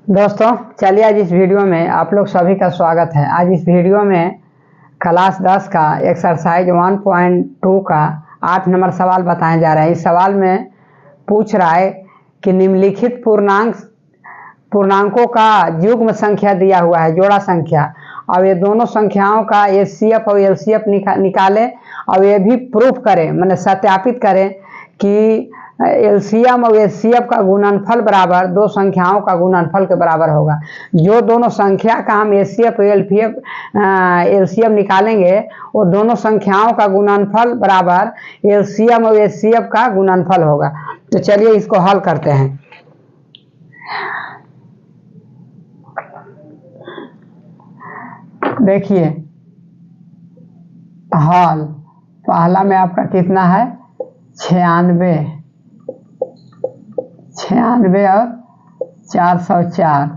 दोस्तों चलिए आज इस वीडियो में आप लोग सभी का स्वागत है। आज इस वीडियो में क्लास 10 का एक्सरसाइज 1.2 का 8 नंबर सवाल बताए जा रहे हैं। इस सवाल में पूछ रहा है कि निम्नलिखित पूर्णांकों का युग्म संख्या दिया हुआ है, जोड़ा संख्या। अब ये दोनों संख्याओं का एचसीएफ और एलसीएफ निकालें और ये भी प्रूफ करें, मैंने सत्यापित करें कि एलसीएम और एचसीएफ का गुणनफल बराबर दो संख्याओं का गुणनफल के बराबर होगा। जो दोनों संख्या का हम एचसीएफ और एलसीएम निकालेंगे वो दोनों संख्याओं का गुणनफल बराबर एलसीएम और एचसीएफ का गुणनफल होगा। तो चलिए इसको हल करते हैं। देखिए हल पहला में आपका कितना है 96 और 404,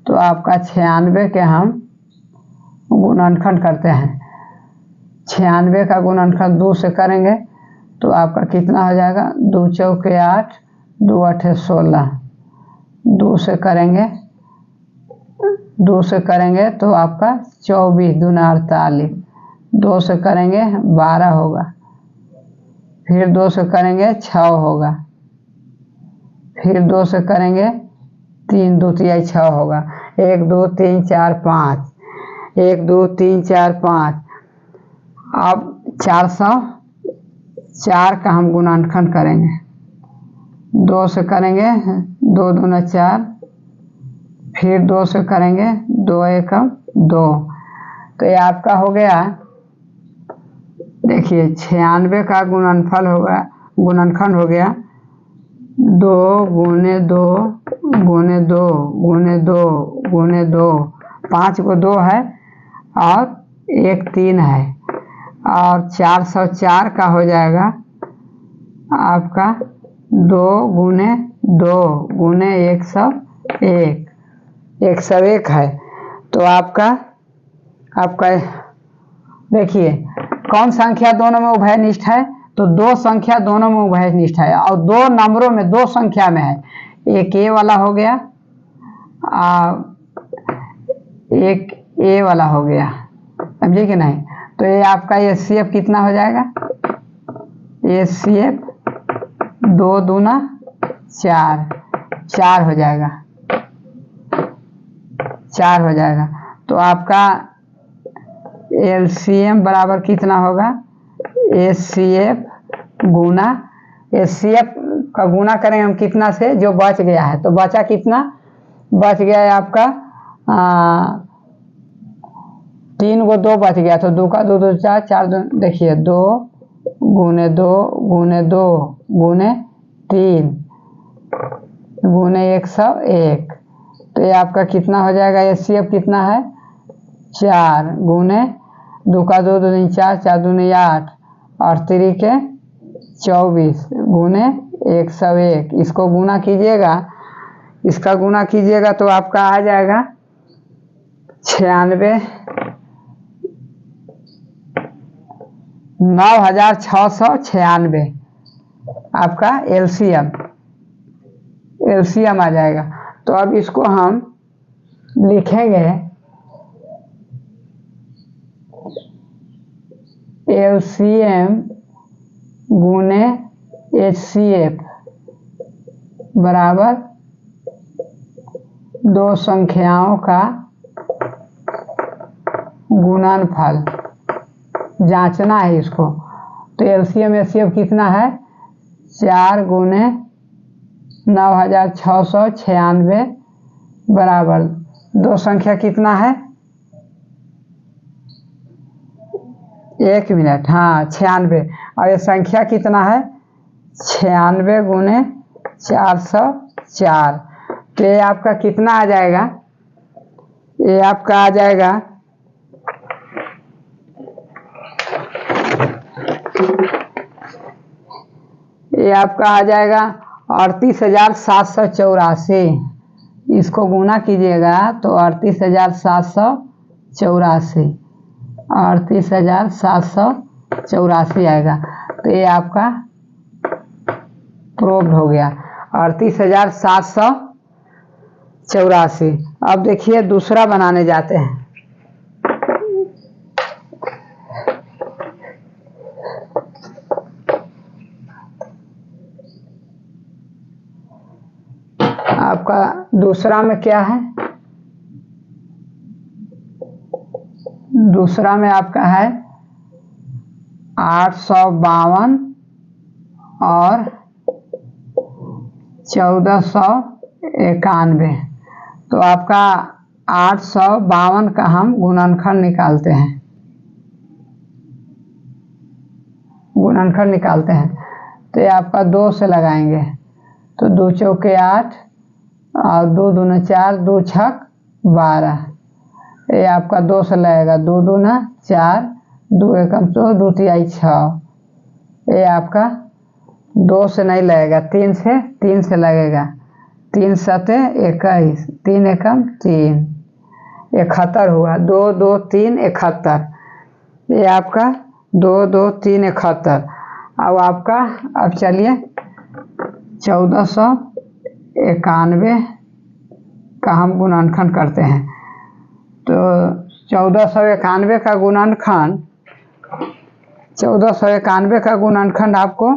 तो आपका 96 के हम गुणनखंड करते हैं। 96 का गुणनखंड 2 से करेंगे तो आपका कितना हो जाएगा 2 चौके 8, 2 आठे 16। 2 से करेंगे तो आपका 24 दूना 48। 2 से करेंगे 12 होगा, फिर 2 से करेंगे 6 होगा, फिर 2 से करेंगे 3 2 तिहाई 6 होगा। 1 2 3 4 5, 1 2 3 4 5। अब 404 का हम गुणनखंड करेंगे। 2 से करेंगे 2 दूना 4, फिर 2 से करेंगे 2 1 2। तो ये आपका हो गया, देखिए 96 का गुणनखंड हो गया 2 गुने 2 गुने 2 गुने 2 गुने 2। 5 को 2 है और 1 3 है, और 404 का हो जाएगा आपका 2 गुने 2 गुने 101। 101 है। तो आपका देखिए कौन संख्या दोनों में उभयनिष्ठ है, तो 2 संख्या दोनों में उभयनिष्ठ है और 2 नंबरों में 2 संख्या में है। एक ए वाला हो गया, एक ए वाला हो गया, समझे कि नहीं। तो ये आपका एचसीएफ कितना हो जाएगा, एचसीएफ 2 दूना 4 हो जाएगा, 4 हो जाएगा। तो आपका एलसीएम बराबर कितना होगा, एचसीएफ गुना एचसीएफ का गुना करेंगे हम कितना से, जो बच गया है। तो बचा कितना, बच गया है आपका 3 को 2 बच गया, तो 2 का 2 2 4 4 2, देखिए 2 गुने 2 गुने 2 गुने 3 गुने 101। तो ये आपका कितना हो जाएगा, एचसीएफ कितना है 4 गुने 2 का 2 2 4 4 दूनी 8 और 3 के 24 गुने 101। इसको गुना कीजिएगा, इसका गुना कीजिएगा तो आपका आ जाएगा 96,696 आपका एलसीएम आ जाएगा। तो अब इसको हम लिखेंगे एलसीएम गुने एचसीएफ बराबर 2 संख्याओं का गुणनफल। जांचना है इसको। तो एलसीएम एचसीएफ कितना है 4 गुने 9696 बराबर 2 संख्या कितना है, 1 मिनट, हाँ 96। और ये संख्या कितना है 96 गुने 404। तो ये आपका कितना आ जाएगा, ये आपका आ जाएगा ये आपका आ जाएगा 38,784। इसको गुना कीजिएगा तो 38,784 38,784 आएगा। तो ये आपका प्रूव्ड हो गया। 38,784 84। अब देखिए दूसरा बनाने जाते हैं। आपका दूसरा में क्या है? दूसरा में आपका है 852 और 1491। तो आपका 852 का हम गुणनखंड निकालते हैं। तो ये आपका 2 से लगाएंगे तो 2 चौके 8 और 2 दूना 4, 2 छक 12। ये आपका 2 से लगेगा, 2 दूना 4, 2 एकम 2, 2 तिहाई 6। ये आपका 2 से नहीं लगेगा, 3 से लगेगा। 3 सते 21, 3 एकम 3, 71 हुआ। 2 2 3 71। ये आपका 2 2 3 71। अब चलिए 1491 का हम गुणनखंड करते हैं। तो 1491 का गुणनखंड आपको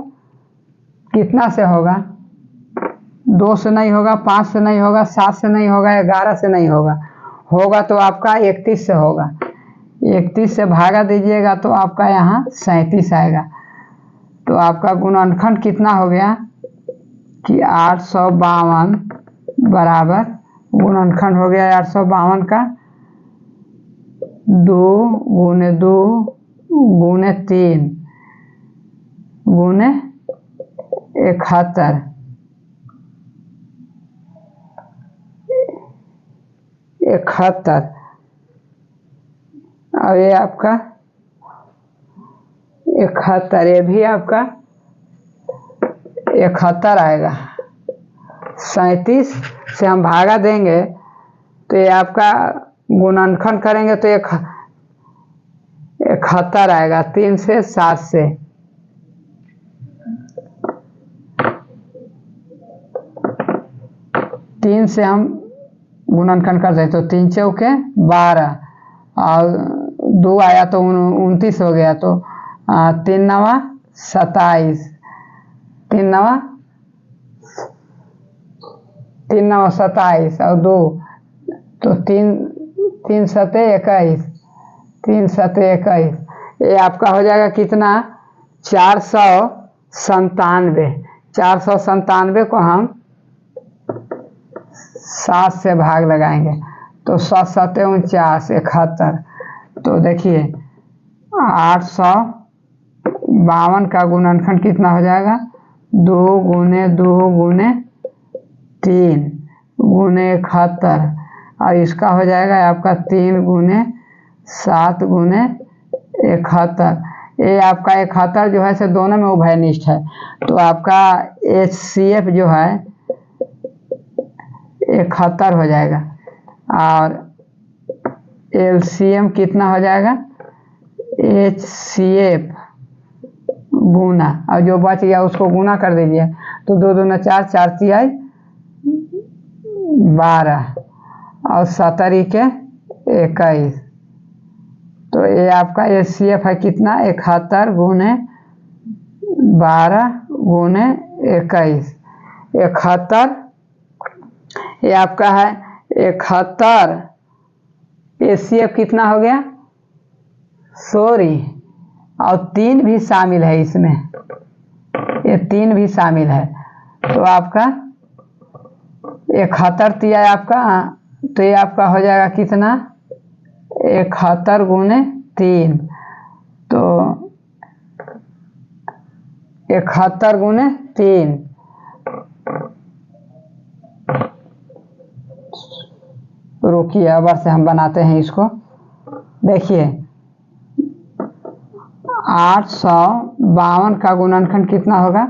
कितना से होगा? 2 से नहीं होगा, 5 से नहीं होगा, 7 से नहीं होगा, 11 से नहीं होगा तो आपका 31 से होगा। 31 से भागा दीजिएगा तो आपका यहाँ 37 आएगा। तो आपका गुणनखंड कितना हो गया कि 852 बराबर गुणनखंड हो गया 852 का 2 गुने 2 गुने 3 गुने 71। और ये आपका 71, ये भी आपका 71 आएगा। 37 से हम भागा देंगे तो ये आपका गुणनखंड करेंगे तो 71 आएगा। 3 से 7 से 3 से हम गुणनखंड करते हैं तो 3 चौके 12 और 2 आया तो 29 हो गया। तो 3 नवा 27, 3 नवा 27 और 2 तो 3 सते 21, 3 सते 21। ये आपका हो जाएगा कितना? 497। 497 को हम 7 से भाग लगाएंगे तो 7 सते 49, 71। तो देखिए 852 का गुणनखंड कितना हो जाएगा? 2 गुने 2 गुने 3 गुने 71 और इसका हो जाएगा आपका 3 गुने 7 गुने 71। ये आपका 71 जो है से दोनों में उभयनिष्ठ है। तो आपका HCF जो है 71 हो जाएगा और LCM कितना हो जाएगा? HCF गुना, और जो बच गया उसको गुना कर दीजिए तो 2 दूना 4, 4 तिहाई 12 और 17 के 21। तो ये आपका HCF है कितना? 71 गुने 12 गुने 21। 71 ये आपका है 71। HCF कितना हो गया? सॉरी, और 3 भी शामिल है इसमें, ये 3 भी शामिल है। तो आपका 71 तिहाई आपका, तो ये आपका हो जाएगा कितना? 71 गुने 3। तो 71 गुने 3 रुकिए, अब से हम बनाते हैं इसको। देखिए 852 का गुणनखंड कितना होगा?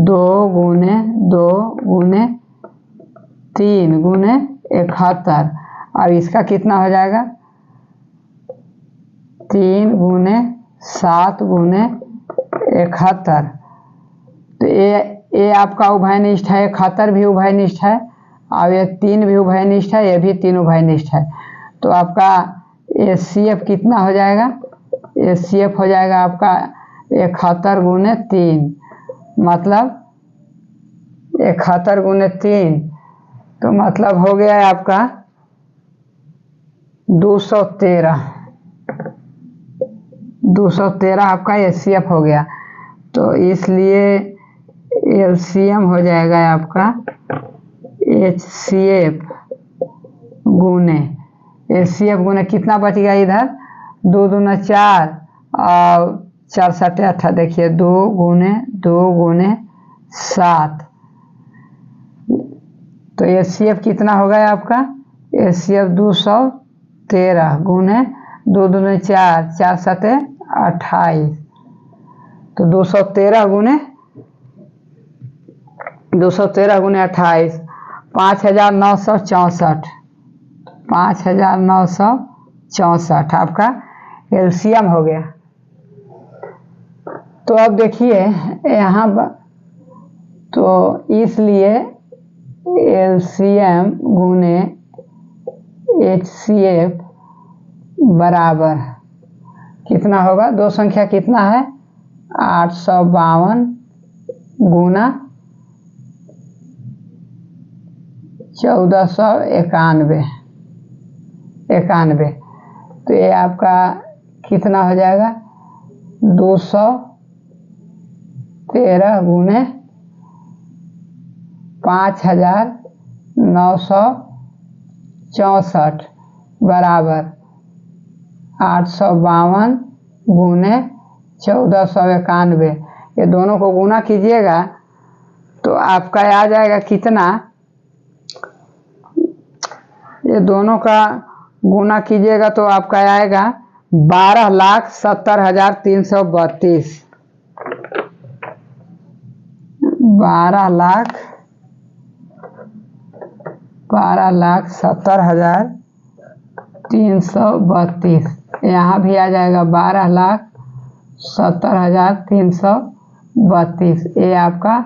2 गुने 2 गुने 3 गुने 71। अब इसका कितना हो जाएगा? 3 गुने 7 गुने 71। तो ये आपका उभयनिष्ठ है, 71 भी उभयनिष्ठ है और ये 3 भी उभयनिष्ठ है, ये भी 3 उभयनिष्ठ है। तो आपका HCF कितना हो जाएगा? HCF हो जाएगा आपका 71 गुने 3, मतलब 71 गुने 3, तो मतलब हो गया है आपका 213 आपका HCF हो गया। तो इसलिए LCM हो जाएगा आपका HCF गुने कितना बच गया इधर? 2 दूना 4 और 4 7 8, देखिए 2 गुने 7, तो HCF कितना हो गया आपका? HCF 213 गुने 2 दूने 4, 4 7 28, तो 213 गुने 28, 5964, 5964 आपका LCM हो गया। तो अब देखिए यहाँ तो इसलिए LCM गुने HCF बराबर कितना होगा? दो संख्या कितना है? 852 गुना 1491, तो ये आपका कितना हो जाएगा? 213 गुने 5964 बराबर 852 गुने 1491, ये दोनों को गुना कीजिएगा तो आपका आ जाएगा कितना? ये दोनों का गुना कीजिएगा तो आपका आएगा 12,70,332, 12,70,332, यहाँ भी आ जाएगा 12,70,332, ये आपका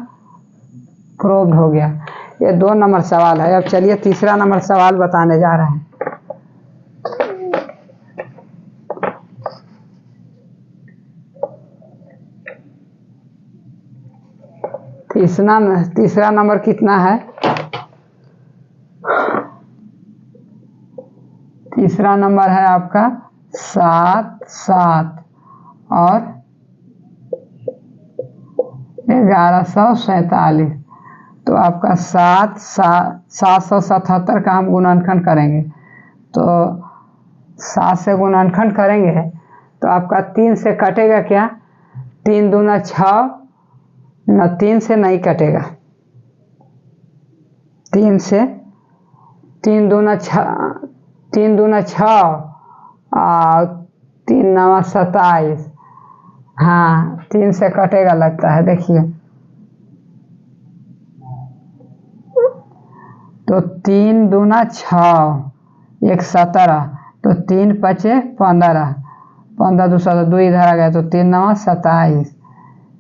प्रूव्ड हो गया। ये 2 नंबर सवाल है। अब चलिए तीसरा नंबर सवाल बताने जा रहे हैं। तीसरा नंबर कितना है? तीसरा नंबर है आपका 7 7 और 1147, तो आपका 777 का हम गुणनखंड करेंगे। तो 7 से गुणनखंड करेंगे तो आपका 3 से कटेगा क्या? 3 दूना 6, न 3 से नहीं कटेगा, 3 से 3 दूना 6 और 3 9 27, हाँ 3 से कटेगा लगता है, देखिए तो 3 दूना 6, 1 17, तो 3 5 15, 15 दूसरा 2 इधर आ गया, तो 3 9 27,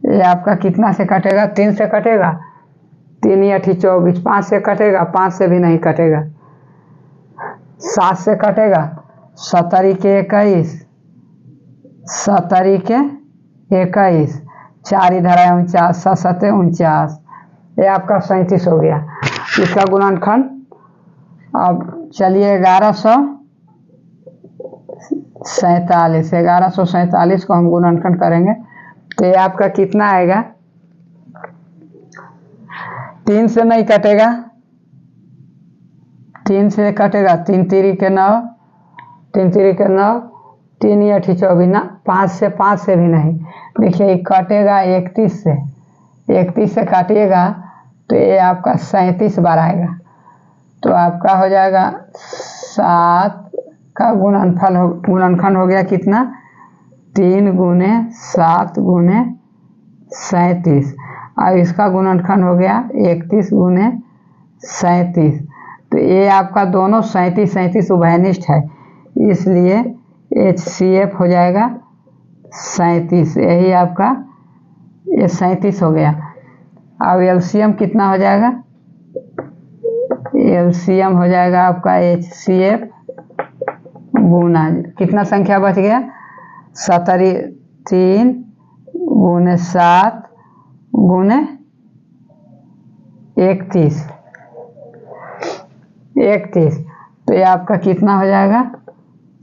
ये आपका कितना से कटेगा? 3 से कटेगा, 3 8 24, 5 से कटेगा, 5 से भी नहीं कटेगा, 7 से कटेगा, 17 के 21, 17 के 21, 4 इधर आया 49, 7 7 49, ये आपका 37 हो गया इसका गुणनखंड। अब चलिए 1147 को हम गुणनखंड करेंगे तो ये आपका कितना आएगा? 3 से नहीं कटेगा, 3 से कटेगा, 3 3 के 9, 3 3 के 9, 3 8 24 ना, 5 से भी नहीं, देखिए कटेगा 31 से, 31 से काटिएगा तो ये आपका 37 बार आएगा, तो आपका हो जाएगा 7 का गुणनखंड हो गया कितना? 3 गुने 7 गुने 37, और इसका गुणनखंड हो गया 31 गुने 37, तो ये आपका दोनों 37 उभयनिष्ठ है, इसलिए HCF हो जाएगा 37, यही आपका ये 37 हो गया। अब LCM कितना हो जाएगा? एलसीएम हो जाएगा आपका HCF गुना कितना संख्या बच गया 3 गुने 7 गुने 31 तो ये आपका कितना हो जाएगा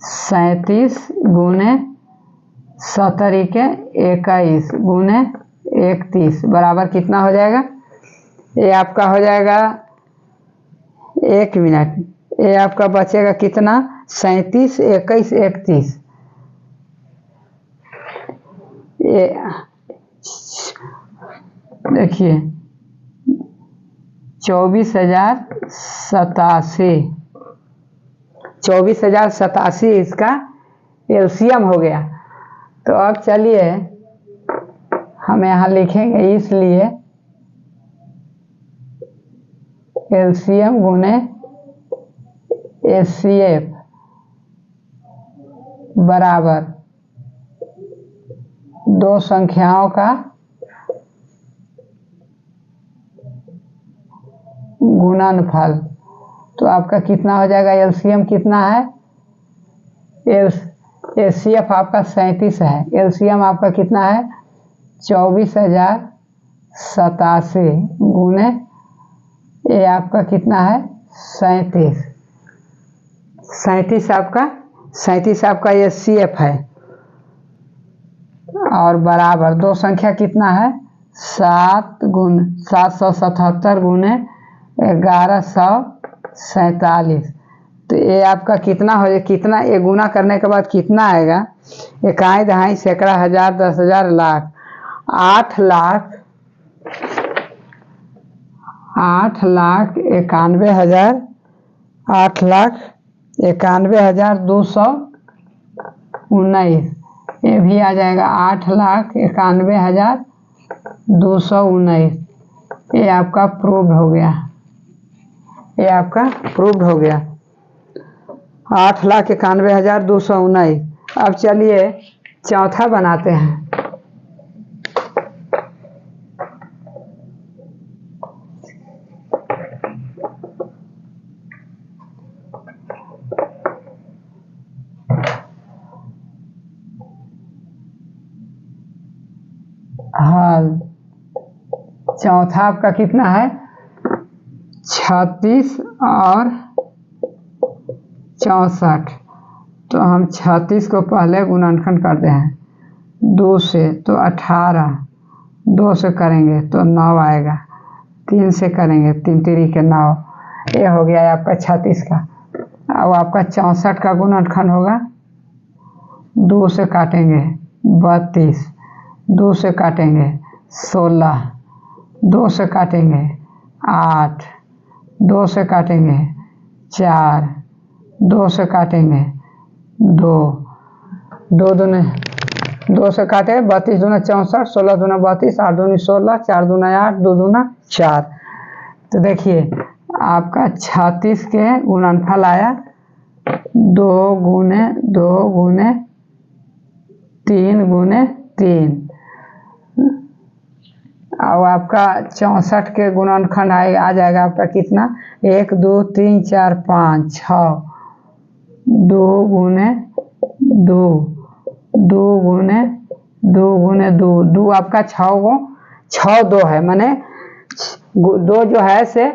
37 गुने 17 के 21 गुने 31 बराबर कितना हो जाएगा। ये आपका हो जाएगा 1 मिनट, ये आपका बचेगा कितना 37 21 31 ये देखिए 24,087 इसका एलसीएम हो गया। तो अब चलिए हम यहाँ लिखेंगे इसलिए एलसीएम गुने HCF बराबर दो संख्याओं का गुणनफल। तो आपका कितना हो जाएगा एलसीएम कितना है HCF आपका 37 है, एलसीएम आपका कितना है 24,087 गुने ये आपका कितना है 37 आपका HCF है और बराबर दो संख्या कितना है 777 गुने 1147। तो ये आपका कितना हो जाए कितना ये गुना करने के बाद कितना आएगा 1 दहाई सैकड़ा हजार 10,000 लाख 8,91,219 ये भी आ जाएगा 8,91,219। ये आपका प्रूव्ड हो गया, ये आपका प्रूव्ड हो गया 8,91,219। अब चलिए चौथा बनाते हैं। हाँ चौथा आपका कितना है 36 और 64। तो हम 36 को पहले गुणनखंड करते हैं 2 से तो 18, 2 से करेंगे तो 9 आएगा, 3 से करेंगे 3 3 के 9। ये हो गया है आपका 36 का। अब आपका 64 का गुणनखंड होगा 2 से काटेंगे 32, 2 से काटेंगे 16, 2 से काटेंगे 8, 2 से काटेंगे 4, 2 से काटेंगे 2, 2 दूने 2 से काटे 32 दूना 64, 16 दूना 32, 8 दूनी 16, 4 दूना 8, 2 दूना 4। तो देखिए आपका 36 के गुणनफल आया 2 गुने 2 गुने 3 गुने 3। अब आपका 64 के गुणनखंड आ जाएगा आपका कितना 1 2 3 4 5 6, 2 गुने 2, 2 गुने 2 गुने 2, 2 आपका 6 2 है, माने 2 जो है से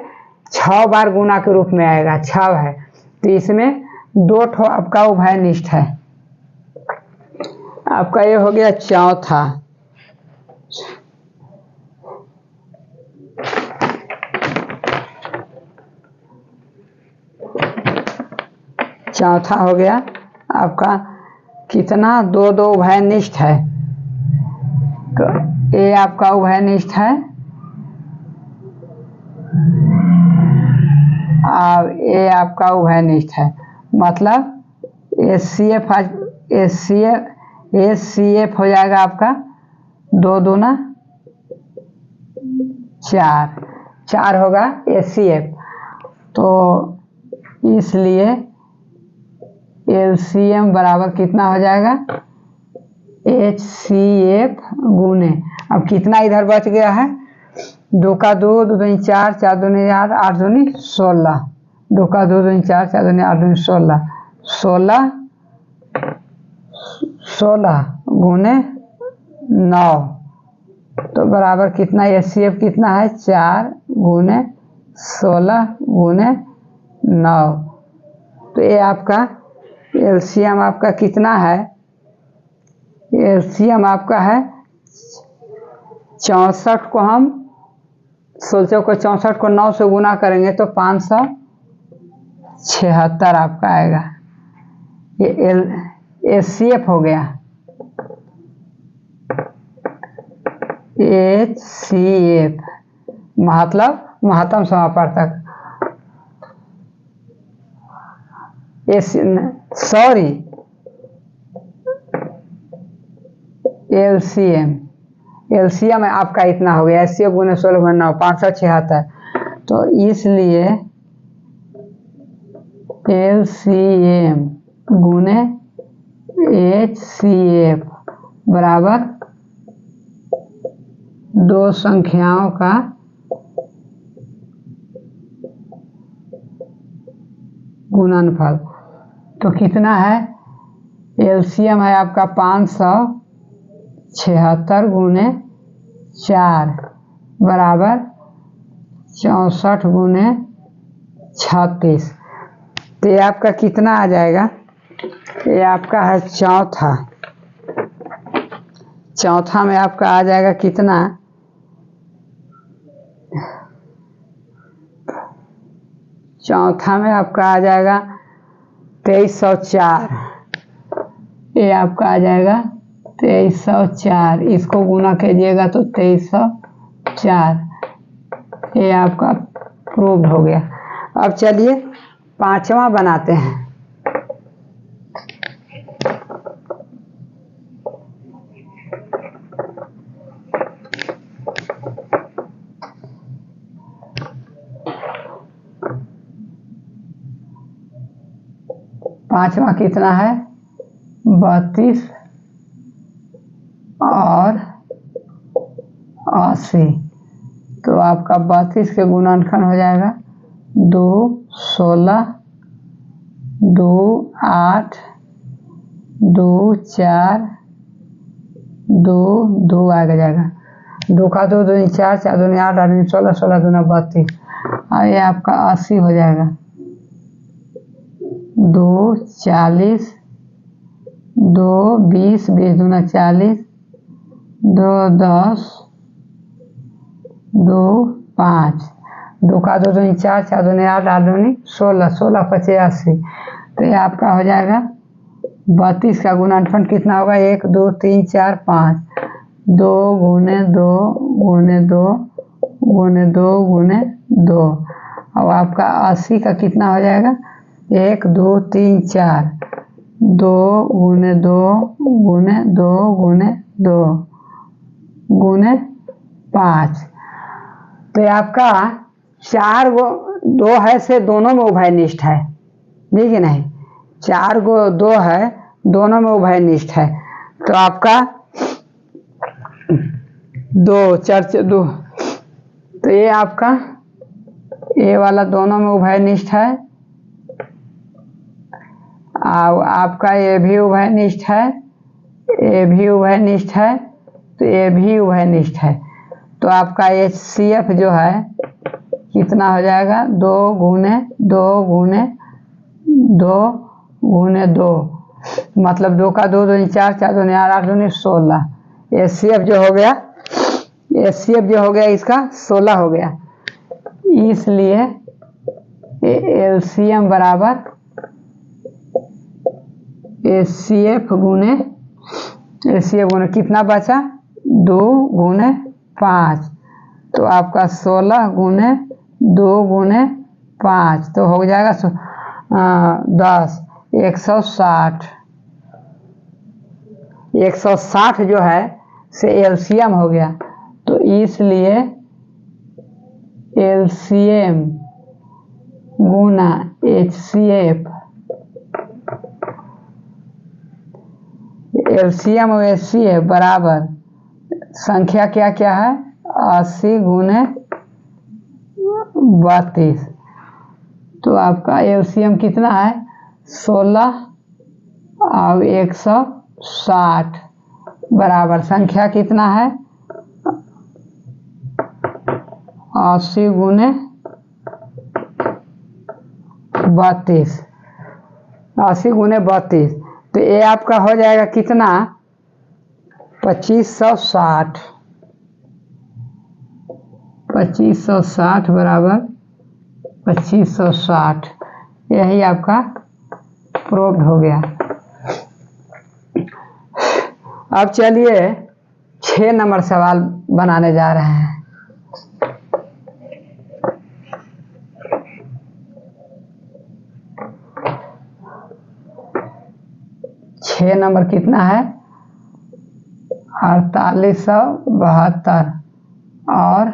6 बार गुना के रूप में आएगा 6 है। तो इसमें 2 ठो आपका उभयनिष्ठ है। आपका ये हो गया चौथा। चौथा हो गया आपका कितना 2 2 उभयनिष्ठ है। तो ये आपका उभयनिष्ठ है और ये आपका उभयनिष्ठ है, मतलब HCF हो जाएगा आपका 2 दूना 4 होगा HCF। तो इसलिए LCM बराबर कितना हो जाएगा HCF गुने, अब कितना इधर बच गया है 2 का 2, 2 दूनी 4, 4 दूनी 8, 8 दूनी 16, 2 का 2 दूनी 4, 4 दूनी 8 दूनी 16, 16 गुने 9 तो बराबर कितना, HCF कितना है 4 गुने 16 गुने 9। तो ये आपका एलसीएम आपका कितना है, एलसीएम आपका है 64 को हम 16 को 64 को 9 से गुना करेंगे तो 576 आपका आएगा। ये HCF हो गया, HCF मतलब महत्तम समापवर्तक, सॉरी LCM, LCM आपका इतना हो गया, HCF गुने 16 गुने 9 576। तो इसलिए LCM गुने HCF बराबर दो संख्याओं का गुणनफल। तो कितना है, एलसीएम है आपका 576 गुने 4 बराबर 64 गुने 36। तो ये आपका कितना आ जाएगा, ये आपका है चौथा में आपका आ जाएगा कितना, चौथा में आपका आ जाएगा 2304। ये आपका आ जाएगा 2304, इसको गुना कीजिएगा तो 2304। ये आपका प्रूव्ड हो गया। अब चलिए पांचवा बनाते हैं। पांचवा कितना है, 32 और 80। तो आपका 32 के गुणनखंड हो जाएगा 2 16 2 8 2 4 2 2 आ जाएगा। 2 का 2 दूनी 4, 4 दूनी 8, 8 दूनी 16, 16 दूना 32। और ये आपका 80 हो जाएगा। 2 40 2 20, 20 दूना 40, 2 10 2 5। 2 का 2 दूनी 4, 4 दूनी 8, 8 दूनी 16, 16 5 80। तो ये आपका हो जाएगा 32 का गुणनफल कितना होगा, 1 2 3 4 5, 2 गुने 2 गुने 2 गुने 2 गुने 2। अब आपका 80 का कितना हो जाएगा, 1 2 3 4, 2 गुने 2 गुने 2 गुने 2 गुने 5। तो ये आपका 4 गो 2 है से दोनों में उभयनिष्ठ है, ठीक है नहीं, 4 गो 2 है दोनों में उभयनिष्ठ है। तो आपका 2 4 2, तो ये आपका ये वाला दोनों में उभयनिष्ठ है, आपका ये भी उभयनिष्ठ है, ये भी उभयनिष्ठ है, तो ये भी उभयनिष्ठ है। तो आपका HCF जो है कितना हो जाएगा, 2 गुने 2 गुने 2 गुने 2, मतलब 2 का 2 दूनी 4, 4 दूनी 8, 8 दूनी 16। HCF जो हो गया, HCF जो हो गया इसका 16 हो गया। इसलिए LCM बराबर HCF गुने कितना बचा, 2 गुने 5। तो आपका 16 गुने 2 गुने 5 तो हो जाएगा 10, 160। 160 जो है से LCM हो गया। तो इसलिए LCM गुना HCF, LCM और HCF बराबर संख्या क्या क्या है, 80 गुने 32। तो आपका एलसीएम कितना है 16 और 160 बराबर संख्या कितना है 80 गुने 32, 80 गुने 32। तो ये आपका हो जाएगा कितना 2560, 2560 बराबर 2560। यही आपका प्रूव्ड हो गया। अब चलिए 6 नंबर सवाल बनाने जा रहे हैं। छः नंबर कितना है 4872 और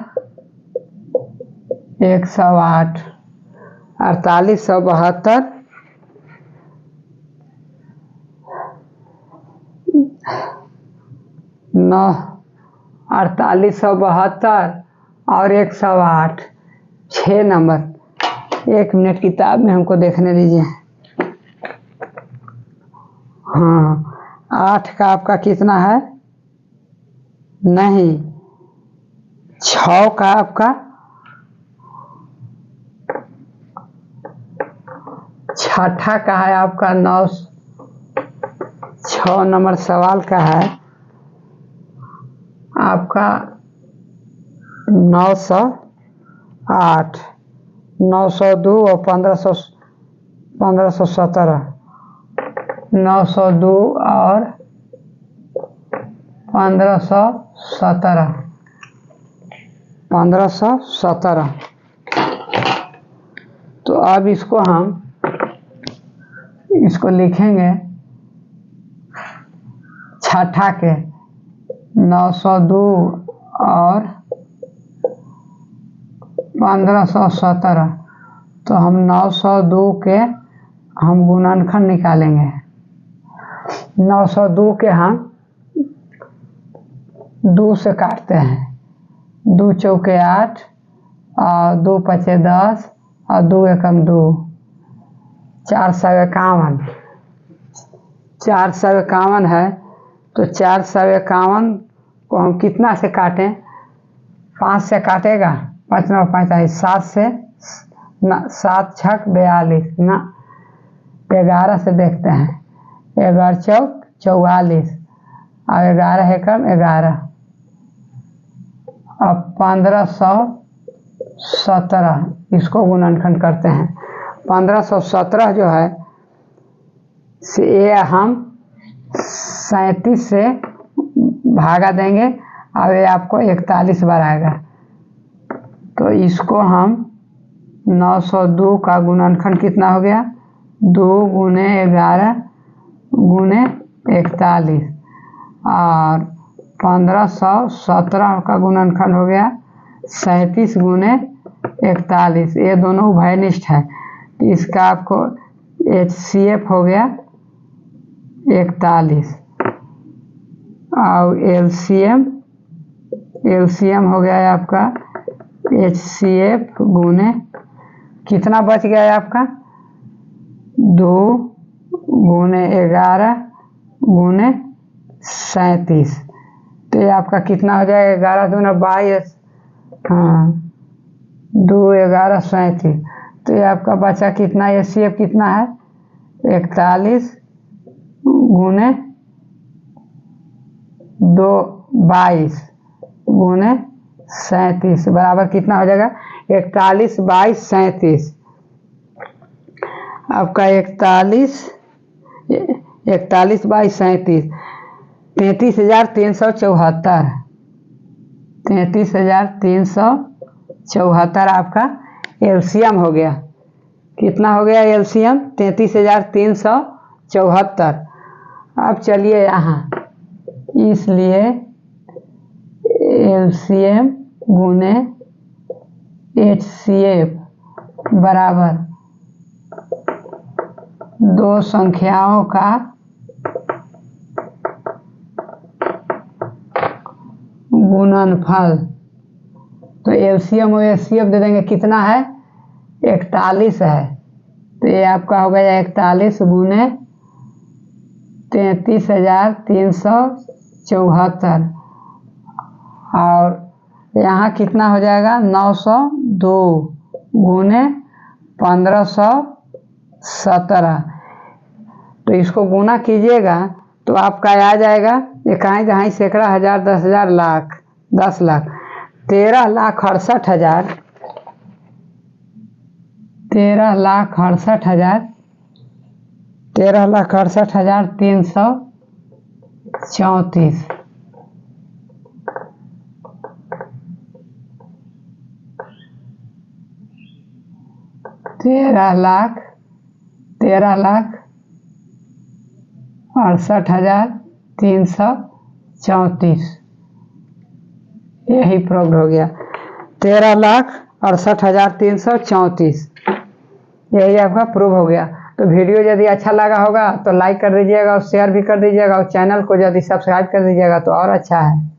108। 4872 4872 और 108, 6 नंबर। 1 मिनट किताब में हमको देखने दीजिए। हाँ 8 का आपका कितना है नहीं 6 का आपका 6ठा का है आपका 9, 6 नंबर सवाल का है आपका 908, 902 और 1517, 902 और 1517। तो अब इसको हम इसको लिखेंगे छठा के 902 और 1517। तो हम 902 के हम गुणनखंड निकालेंगे। 902 के हम 2 से काटते हैं, 2 चौके 8 और 2 पचे 10 और 2 एकम 2, 451। 451 है तो 451 को हम कितना से काटें 5 से काटेगा 5 9 45, 7 से 7 छक 42 ना 11 से देखते हैं 11 चौक 44 और 11 एकम 11 और 1517 इसको गुणनखंड करते हैं। 1517 जो है से ये हम 37 से भागा देंगे और ये आपको 41 बार आएगा। तो इसको हम 902 का गुणनखंड कितना हो गया 2 गुने 11 गुने 41 और 1517 का गुणनखंड हो गया 37 गुने 41। ये दोनों उभयनिष्ठ है। इसका आपको HCF हो गया 41 और LCM हो गया है आपका HCF गुने कितना बच गया है आपका 2 गुने 11 गुने 37। तो ये आपका कितना हो जाएगा 11 दूना 22, हाँ 2 11 37। तो ये आपका बचा कितना HCF कितना है 41 गुने 2 22 गुने 37 बराबर कितना हो जाएगा 41 22 37। आपका 41 22 37 33,374, 33,374 आपका LCM हो गया। कितना हो गया LCM 33,374। अब चलिए यहाँ इसलिए LCM गुने HCF बराबर दो संख्याओं का गुणनफल। तो LCM और HCF दे देंगे कितना है 41 है तो ये आपका हो गया 41 गुने 33,374 और यहाँ कितना हो जाएगा 902 गुने 1517। तो इसको गुना कीजिएगा तो आपका आ जाएगा इकाई दहाई सैकड़ा हजार 10,000 लाख 10 लाख 13,68,000 13,68,334 13,68,334 यही प्रॉब्लम हो गया 13,68,334 यही आपका प्रूव हो गया। तो वीडियो यदि अच्छा लगा होगा तो लाइक कर दीजिएगा और शेयर भी कर दीजिएगा और चैनल को यदि सब्सक्राइब कर दीजिएगा तो और अच्छा है।